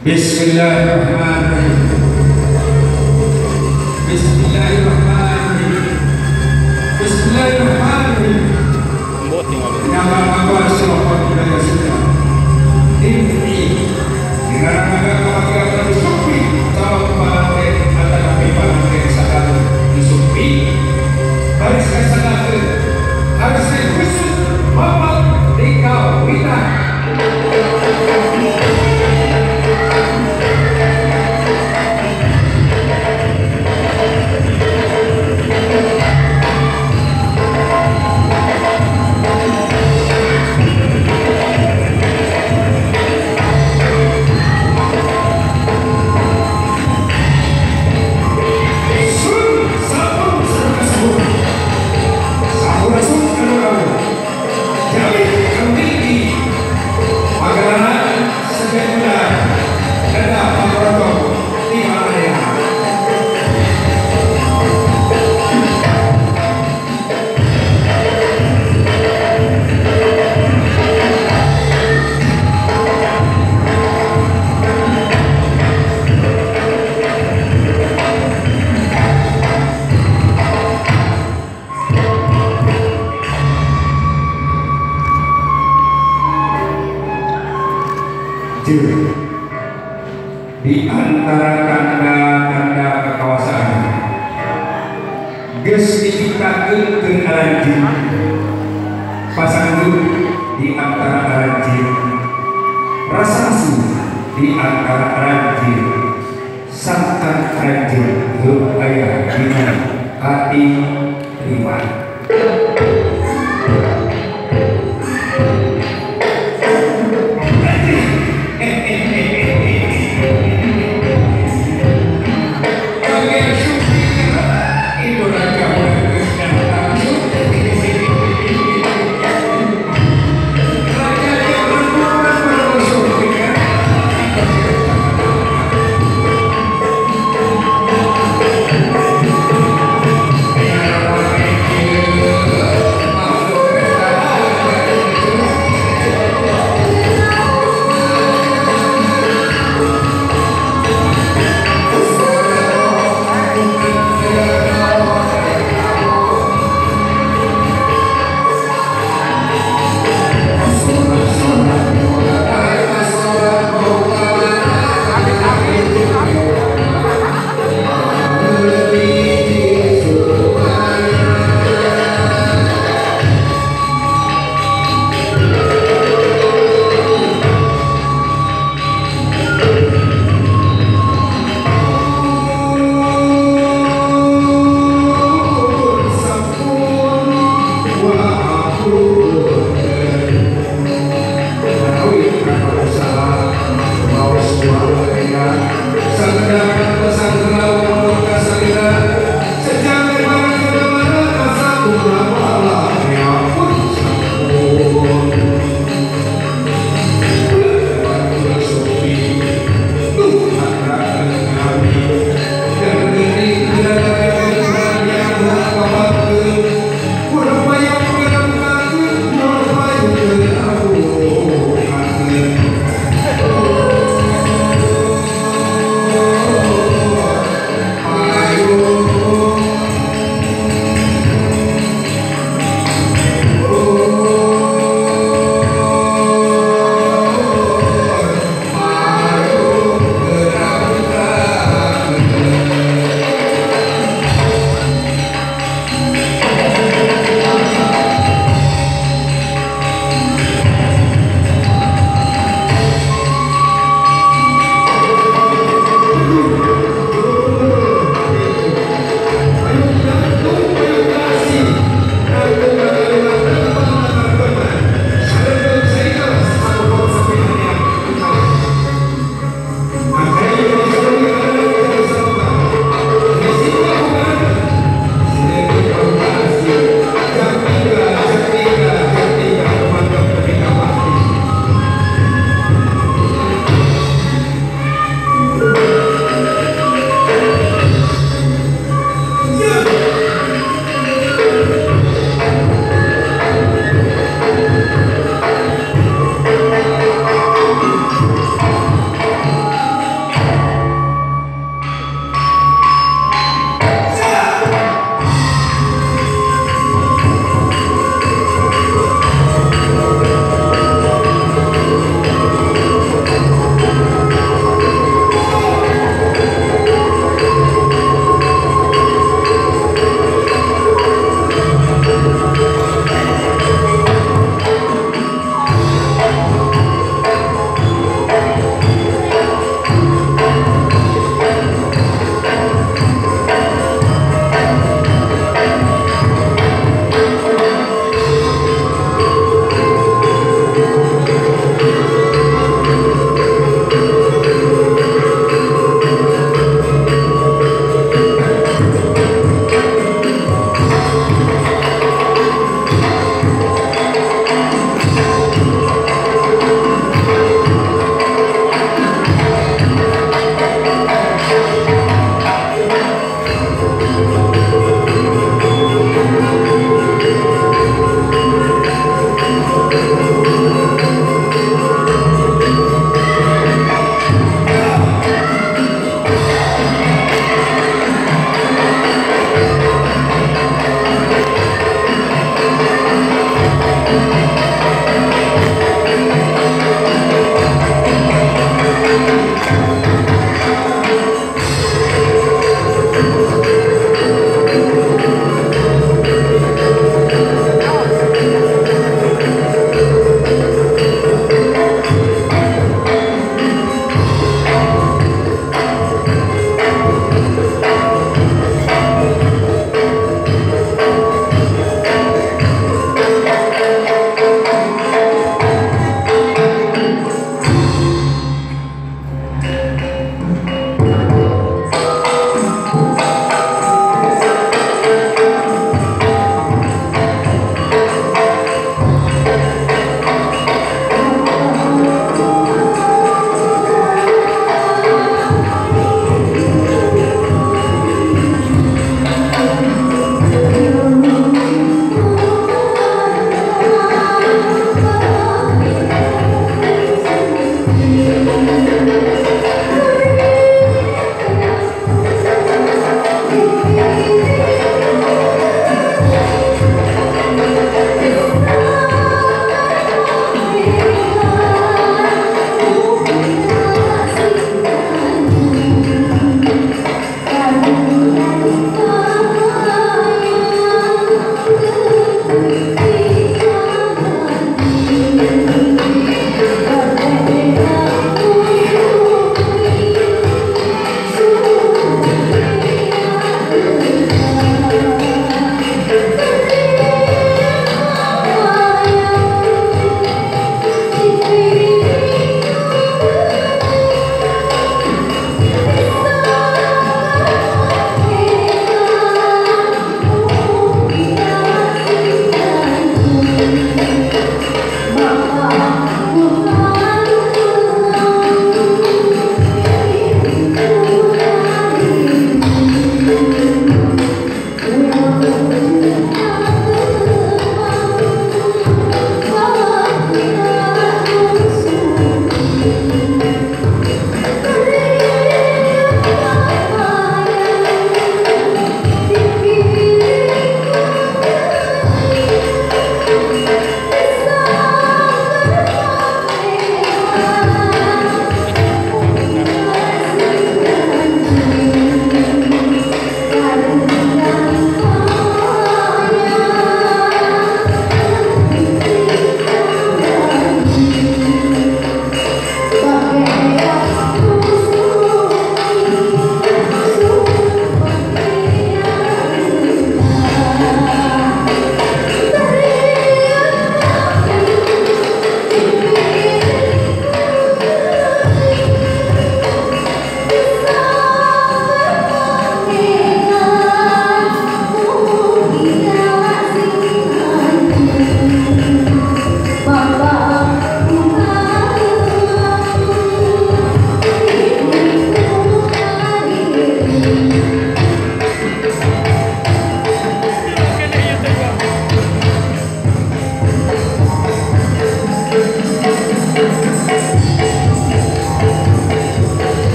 Bismillahirrahmanirrahim. Bismillahirrahmanirrahim. Bismillahirrahmanirrahim. Nama Allah subhanahu wa ta'ala. Ini dengan nama Allah disupi sama pada antara memang kesadaran disupi harus kesadaran harus khusus bapak dikau wina. Di antara tanda-tanda kekuasaan geus diciptakeun ke aranjeun pasangkeun di antara aranjeun rasasu di antara aranjeun sangkan aranjeun teu aya dina hati riman. Yeah.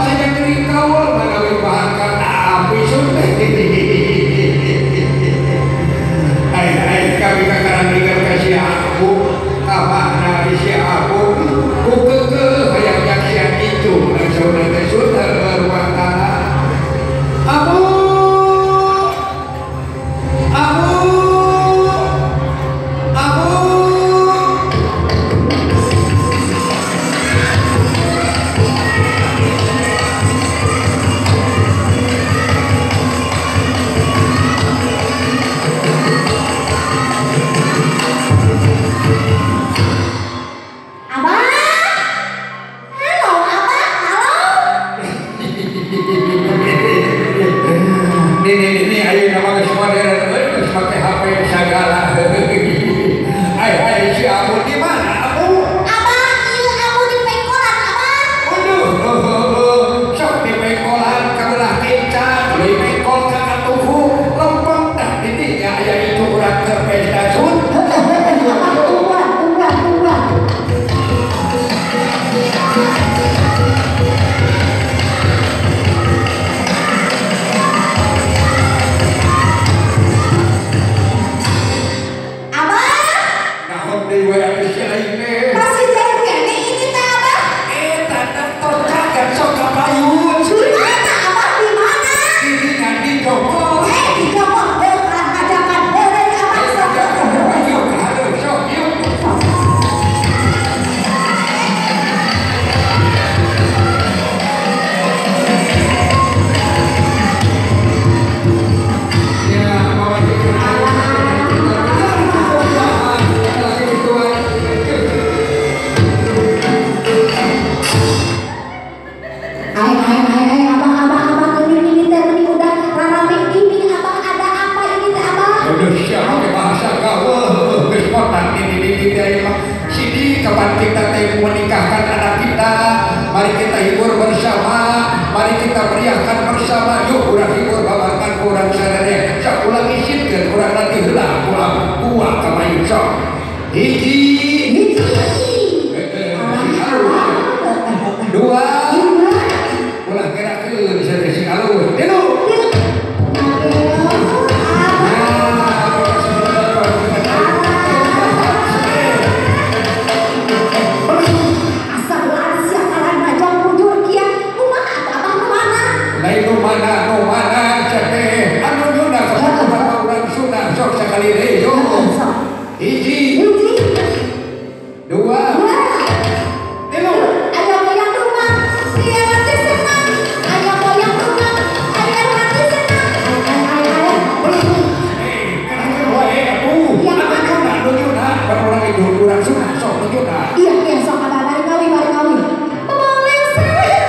saja kering kawal melalui bahkan api sudah. Hai kami kakaran dengar kasih aku kamana di si aku ku keke hayang nyaksian itu saudara ruang tanah abu ini ayo nama semua daerah pakai HP segala. Ayo si Abu di mana Abu? Abang, iya Abu di pengkolan Abang. Waduh, sok di pengkolan kabelah kencang, di pengkol kakak tuhu, lempeng dah titiknya ayah itu kurang ke pesta sun. Tungguan. Masih jauh kene ini teh Abang. Dokter jagat sok kapayun. Di mana Abang? Di mana? Ini di Joko. Di Joko. Ajakan dari Abang. Sok yuk. Hai Abang ini teh ini udah rame ini Abang ada apa ini teh Abang? Udah siapa ke bahasa gaul kesempatan ini sini kapan kita menikahkan anak kita, mari kita hibur bersama, mari kita meriahkan bersama. Yuk kurang hibur bawakan kurang sadar sakulang isinkan kurang nanti heula kuah kamayu sok hiji dua ulah gerakeun sadesi alus tilu. Hiji, dua, tilu. Ayam goyang rumah, dia nanti senang. Ayam goyang rumah, ayam nanti senang. Iya, sok ada dari kami. Boleh saya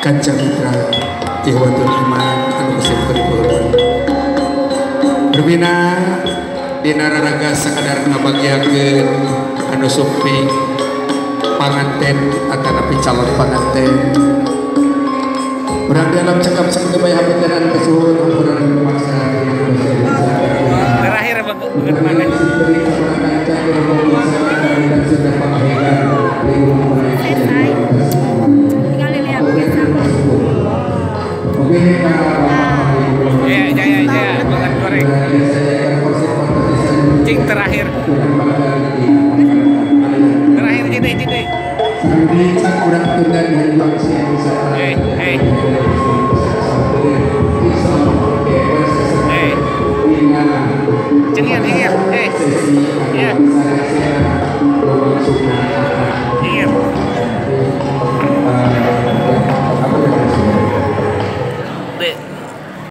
Kancang mitra ihwatul iman anu kesih puripurun berbina dina raraga sakadar ngabagiakeun anu suping panganten atanapi calon panganten urang dalam cekap sakebaya hapuntenan kesuhun ampunan kuasa terakhir bagaimana ya banget goreng cing terakhir jede kurang tunda di bangsa hey